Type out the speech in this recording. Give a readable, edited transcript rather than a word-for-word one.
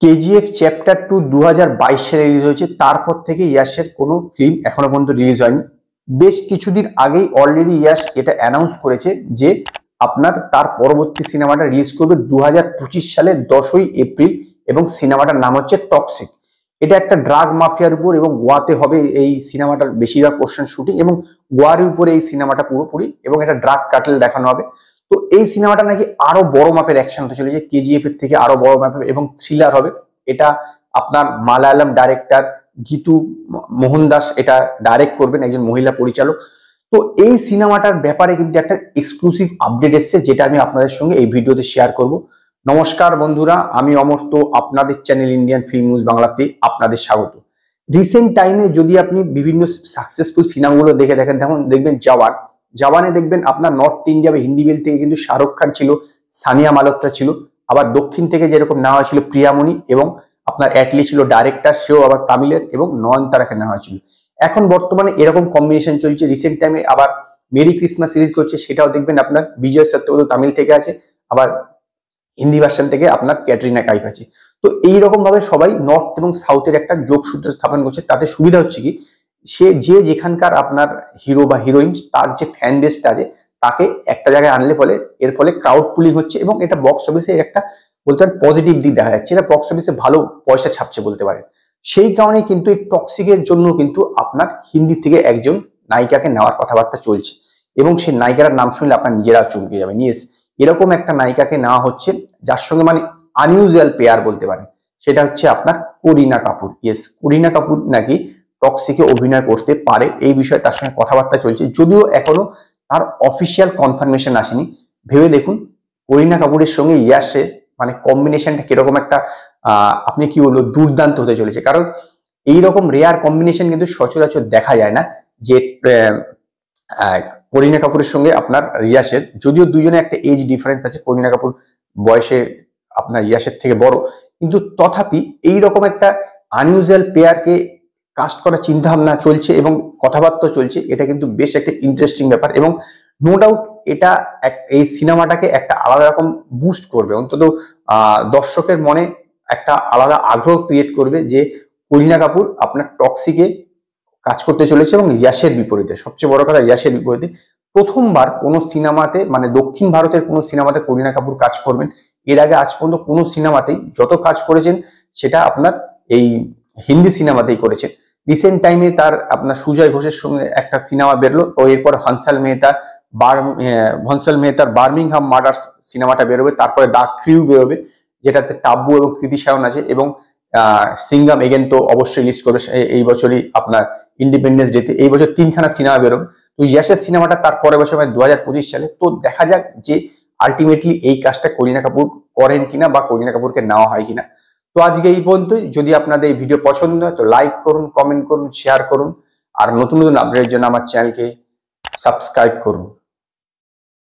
KGF chapter 2 2022 সালে release হয়েছে। তারপর থেকে ইয়াশের কোনো ফিল্ম এখনো পর্যন্ত রিলিজ হয়নি। বেশ কিছুদিন আগেই অলরেডি ইয়াশ এটা অ্যানাউন্স করেছে যে আপনার তার পরবর্তী সিনেমাটা রিলিজ করবে 2025 সালের 10ই এপ্রিল এবং সিনেমাটার নাম হচ্ছে টক্সিক। এটা একটা ড্রাগ মাফিয়ার উপর এবং গোয়াতে হবে এই সিনেমাটার বেশিরভাগ পোর্শন শুটিং এবং গোয়ার উপরে এই সিনেমাটা পুরোপুরি এবং একটা ড্রাগ কার্টেল দেখানো হবে। তো এই সিনেমাটা নাকি আরো বড় মাপের অ্যাকশন হতে চলেছে, কেজিএফ এর থেকে আরো বড় মাপের এবং থ্রিলার হবে। এটা আপনার মালায়ালাম ডাইরেক্টর গীতু মোহনদাস এটা ডাইরেক্ট করবেন, একজন মহিলা পরিচালক। তো এই সিনেমাটার ব্যাপারে কিন্তু একটা এক্সক্লুসিভ আপডেট এসেছে, যেটা আমি আপনাদের সঙ্গে এই ভিডিওতে শেয়ার করব। নমস্কার বন্ধুরা, আমি অমর্ত, আপনাদের চ্যানেল ইন্ডিয়ান ফিল্ম নিউজ বাংলাতে আপনাদের স্বাগত। রিসেন্ট টাইমে যদি আপনি বিভিন্ন সাকসেসফুল সিনেমাগুলো দেখেন, যেমন দেখবেন জওয়ানে দেখবেন আপনার নর্থ ইন্ডিয়া বা হিন্দি বেল থেকে কিন্তু শাহরুখ খান ছিল, সানিয়া মালহোত্রা ছিল, আবার দক্ষিণ থেকে যেরকম নেওয়া হয়েছিল প্রিয়ামণি এবং আপনার অ্যাটলি ছিল ডাইরেক্টর, সেও আবার তামিলের এবং নয়নতারাকে নেওয়া হয়েছিল। এখন বর্তমানে এরকম কম্বিনেশন চলছে। রিসেন্ট টাইমে আবার মেরি ক্রিসমাস সিরিজ করছে, সেটাও দেখবেন আপনার বিজয় সত্যবত তামিল থেকে আছে, আবার হিন্দি ভার্সন থেকে আপনার ক্যাটরিনা কাইফ আছে। তো এইরকম ভাবে সবাই নর্থ এবং সাউথের একটা যোগসূত্র স্থাপন করছে। তাতে সুবিধা হচ্ছে কি, সে যেখানকার আপনার হিরো বা হিরোইন, তার যে ফ্যান বেসটা আছে তাকে একটা জায়গায় আনলে ফলে এর ফলে ক্রাউড পুলিং হচ্ছে এবং এটা বক্স অফিসে একটা বলতে পারেন পজিটিভ দিক দেখা যাচ্ছে। এটা বক্স অফিসে ভালো পয়সা ছাপছে বলতে পারেন। সেই কারণে কিন্তু এই টক্সিকের জন্য কিন্তু আপনার হিন্দি থেকে একজন নায়িকাকে নেওয়ার কথাবার্তা চলছে এবং সেই নায়িকার নাম শুনলে আপনার নিজেরা চমকে যাবেন। ইয়েস, এরকম একটা নায়িকাকে নেওয়া হচ্ছে যার সঙ্গে মানে আনইউজুয়াল পেয়ার বলতে পারেন। সেটা হচ্ছে আপনার করিনা কাপুর। ইয়েস, করিনা কাপুর নাকি টক্সিকে অভিনয় করতে পারে, এই বিষয়ে তার সঙ্গে কথাবার্তা চলছে, যদিও এখনো তার অফিসিয়াল কনফার্মেশন আসেনি। ভেবে দেখুন করিনা কাপুরের সঙ্গে ইয়াশের মানে কম্বিনেশনটা কিরকম একটা আপনি কি বলবো দুর্দান্ত হতে চলেছে। কারণ এইরকম রেয়ার কম্বিনেশন কিন্তু সচরাচর দেখা যায় না, যে করিনা কাপুরের সঙ্গে আপনার ইয়াশের, যদিও দুজনে একটা এজ ডিফারেন্স আছে, করিনা কাপুর বয়সে আপনার ইয়াশের থেকে বড়, কিন্তু তথাপি এইরকম একটা আনইউজুয়াল পেয়ারকে কাস্ট করার চিন্তা ভাবনা চলছে এবং কথাবার্তা চলছে। এটা কিন্তু বেশ একটা ইন্টারেস্টিং ব্যাপার এবং নো ডাউট এটা এই সিনেমাটাকে একটা আলাদা রকম বুস্ট করবে, অন্তত দর্শকের মনে একটা আলাদা আগ্রহ ক্রিয়েট করবে যে করিনা কাপুর আপনার টক্সিকে কাজ করতে চলেছে এবং ইয়াশের বিপরীতে, সবচেয়ে বড় কথা ইয়াশের বিপরীতে প্রথমবার কোনো সিনেমাতে মানে দক্ষিণ ভারতের কোনো সিনেমাতে করিনা কাপুর কাজ করবেন। এর আগে আজ পর্যন্ত কোনো সিনেমাতেই যত কাজ করেছেন সেটা আপনার এই হিন্দি সিনেমাতেই করেছেন। রিসেন্ট টাইমে তার আপনার সুজয় ঘোষের সঙ্গে একটা সিনেমা বেরোলো, ও এরপর হংসল মেহতার বার্মিংহাম মার্ডার্স সিনেমাটা বেরোবে, তারপরে দা ক্রিউ বেরোবে যেটাতে টাব্বু এবং কৃতি সায়ন আছে, এবং সিঙ্গাম এগেন তো অবশ্যই রিলিজ করবে এই বছরই আপনার ইন্ডিপেন্ডেন্স ডেতে। এই বছর 3খানা সিনেমা বেরোবে। তো ইয়াশের সিনেমাটা তার পরের বছর মানে 2025 সালে। তো দেখা যাক যে আলটিমেটলি এই কাজটা করিনা কাপুর করেন কিনা বা করিনা কাপুরকে নেওয়া হয় কিনা। তো আজকে এই পর্যন্তই। যদি আপনাদের এই ভিডিও পছন্দ হয় তো লাইক করুন, কমেন্ট করুন, শেয়ার করুন, আর নতুন নতুন আপডেটের জন্য আমার চ্যানেলকে সাবস্ক্রাইব করুন।